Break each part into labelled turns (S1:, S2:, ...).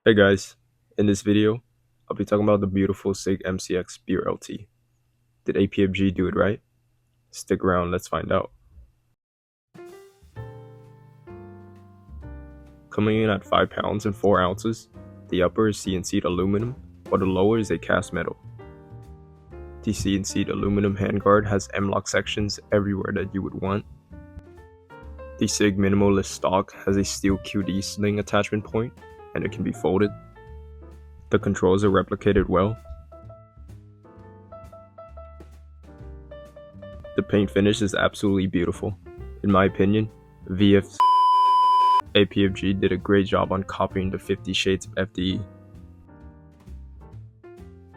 S1: Hey guys, in this video, I'll be talking about the beautiful SIG MCX BRLT. Did APFG do it right? Stick around, let's find out. Coming in at 5 pounds and 4 ounces, the upper is CNC'd aluminum, while the lower is a cast metal. The CNC'd aluminum handguard has M-lock sections everywhere that you would want. The SIG minimalist stock has a steel QD sling attachment point, and it can be folded. The controls are replicated well. The paint finish is absolutely beautiful. In my opinion, APFG did a great job on copying the 50 Shades of FDE.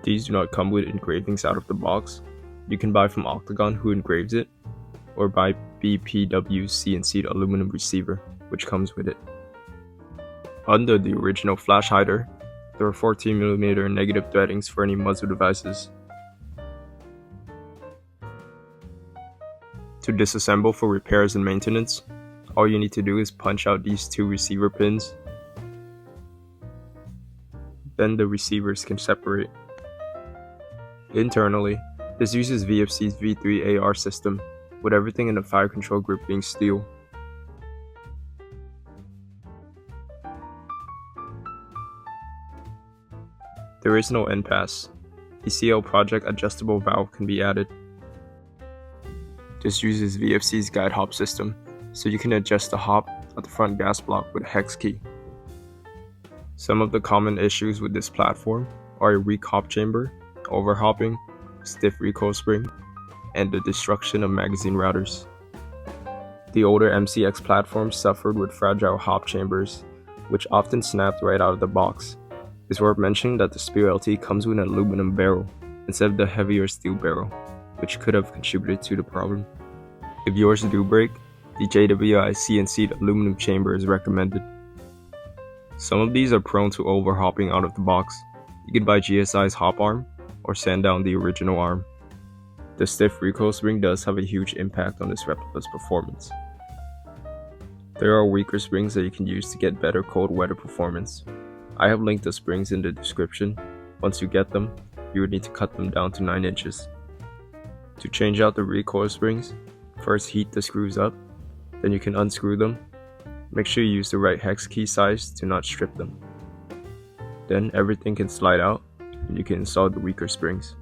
S1: These do not come with engravings out of the box. You can buy from Octagon, who engraves it, or buy BPW's CNC'd aluminum receiver, which comes with it. Under the original flash hider, there are 14mm negative threadings for any muzzle devices. To disassemble for repairs and maintenance, all you need to do is punch out these 2 receiver pins. Then the receivers can separate. Internally, this uses VFC's V3 AR system, with everything in the fire control group being steel. There is no end pass. The CL Project adjustable valve can be added. This uses VFC's guide hop system, so you can adjust the hop at the front gas block with a hex key. Some of the common issues with this platform are a weak hop chamber, overhopping, stiff recoil spring, and the destruction of magazine routers. The older MCX platforms suffered with fragile hop chambers, which often snapped right out of the box. It's worth mentioning that the BRLT comes with an aluminum barrel instead of the heavier steel barrel, which could have contributed to the problem. If yours do break, the JWI CNC'd aluminum chamber is recommended. Some of these are prone to overhopping out of the box. You can buy GSI's hop arm or sand down the original arm. The stiff recoil spring does have a huge impact on this replica's performance. There are weaker springs that you can use to get better cold weather performance. I have linked the springs in the description. Once you get them, you would need to cut them down to 9 inches. To change out the recoil springs, first heat the screws up, then you can unscrew them. Make sure you use the right hex key size to not strip them. Then everything can slide out and you can install the weaker springs.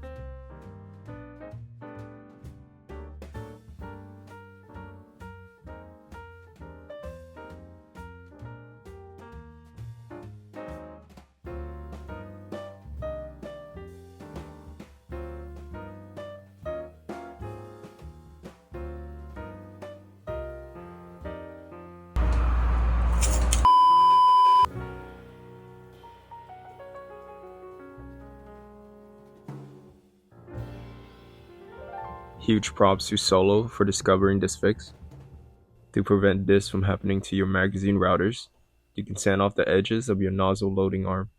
S1: Huge props to Solo for discovering this fix. To prevent this from happening to your magazine routers, you can sand off the edges of your nozzle loading arm.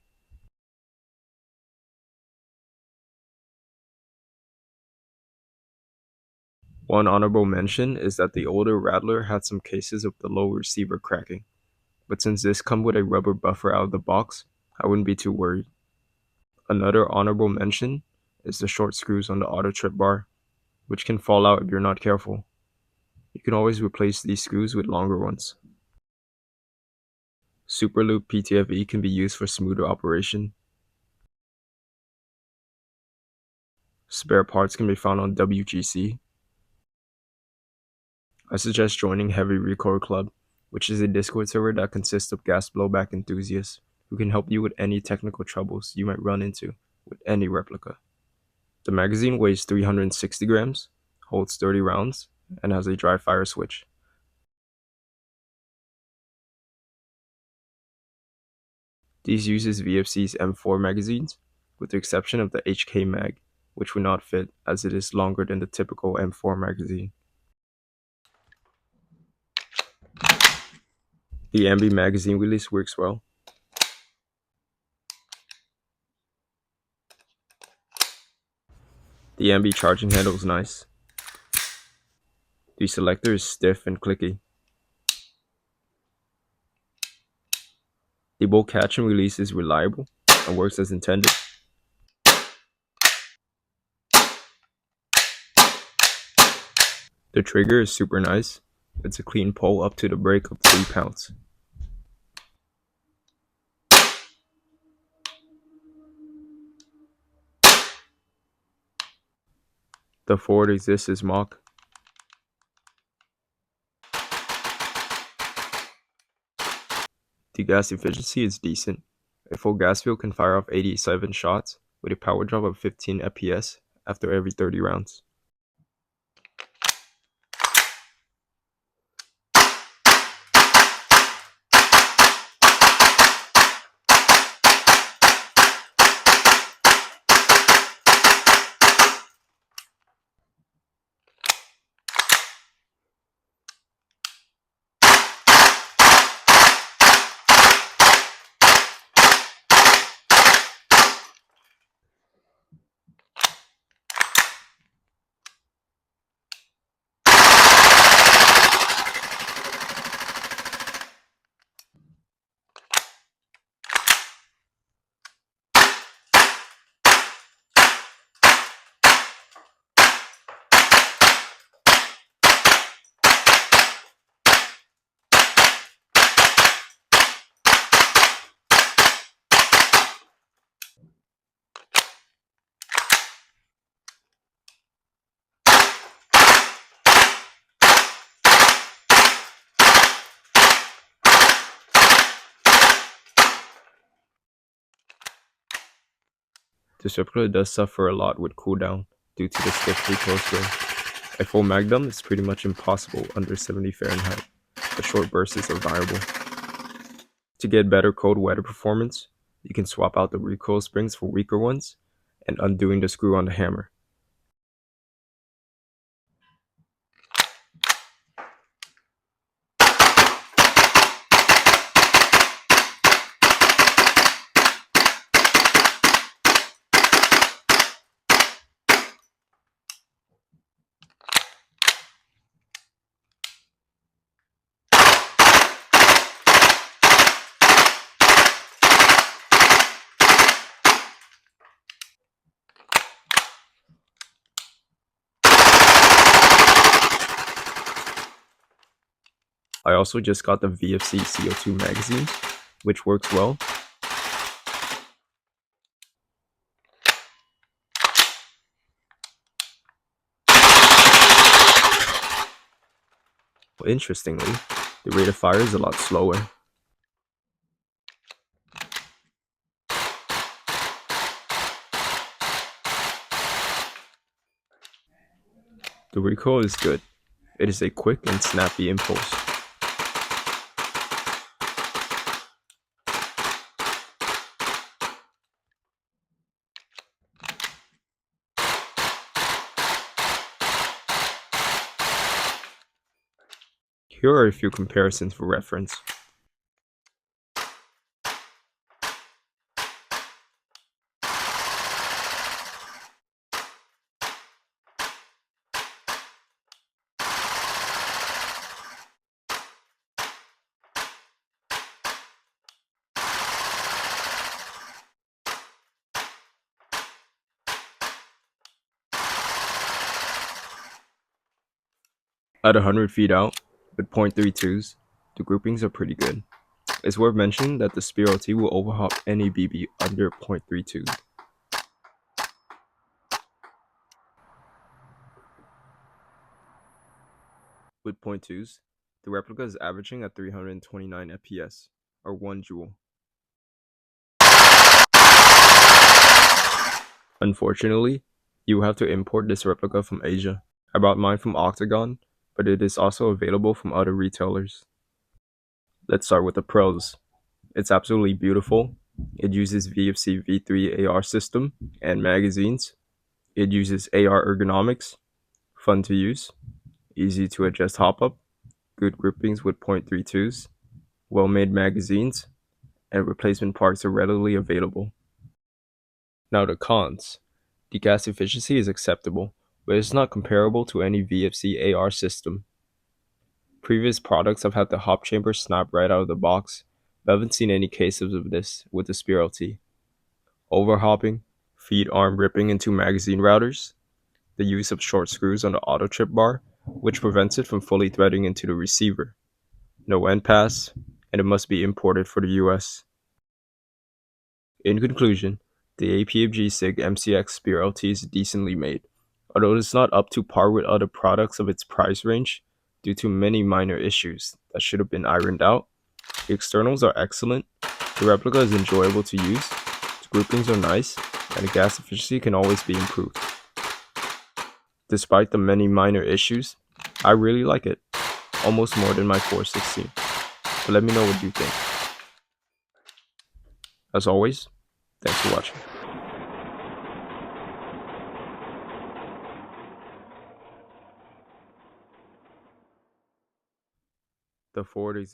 S1: One honorable mention is that the older Rattler had some cases of the low receiver cracking, but since this comes with a rubber buffer out of the box, I wouldn't be too worried. Another honorable mention is the short screws on the auto trip bar, which can fall out if you're not careful. You can always replace these screws with longer ones. Superloop PTFE can be used for smoother operation. Spare parts can be found on WGC. I suggest joining Heavy Recoil Club, which is a Discord server that consists of gas blowback enthusiasts who can help you with any technical troubles you might run into with any replica. The magazine weighs 360 grams, holds 30 rounds, and has a dry fire switch. These uses VFC's M4 magazines, with the exception of the HK mag, which would not fit as it is longer than the typical M4 magazine. The Ambi magazine release works well. The Ambi charging handle is nice. The selector is stiff and clicky. The bolt catch and release is reliable and works as intended. The trigger is super nice. It's a clean pull up to the break of 3 pounds. The forward exist is mock. The gas efficiency is decent. A full gas field can fire off 87 shots with a power drop of 15 FPS after every 30 rounds. This replica does suffer a lot with cooldown due to the stiff recoil spring. A full magnum is pretty much impossible under 70 Fahrenheit, but short bursts are viable. To get better cold weather performance, you can swap out the recoil springs for weaker ones and undoing the screw on the hammer. I also just got the VFC CO2 magazine, which works well. Interestingly, the rate of fire is a lot slower. The recoil is good. It is a quick and snappy impulse. Here are a few comparisons for reference. At 100 feet out, with .32s, the groupings are pretty good. It's worth mentioning that the Spear LT will overhop any BB under .32. With .2s, the replica is averaging at 329 FPS, or 1 joule. Unfortunately, you have to import this replica from Asia. I bought mine from Octagon, but it is also available from other retailers. Let's start with the pros. It's absolutely beautiful. It uses VFC V3 AR system and magazines. It uses AR ergonomics, fun to use, easy to adjust hop-up, good groupings with .32s, well-made magazines, and replacement parts are readily available. Now the cons. The gas efficiency is acceptable, but it's not comparable to any VFC AR system. Previous products have had the hop chamber snap right out of the box, I haven't seen any cases of this with the Spear LT. Overhopping, feed arm ripping into magazine routers, the use of short screws on the auto trip bar, which prevents it from fully threading into the receiver, no end pass, and it must be imported for the US. In conclusion, the APFG SIG MCX Spear LT is decently made, although it is not up to par with other products of its price range due to many minor issues that should have been ironed out. The externals are excellent, the replica is enjoyable to use, the groupings are nice, and the gas efficiency can always be improved. Despite the many minor issues, I really like it, almost more than my 416. But let me know what you think. As always, thanks for watching. The Ford exists.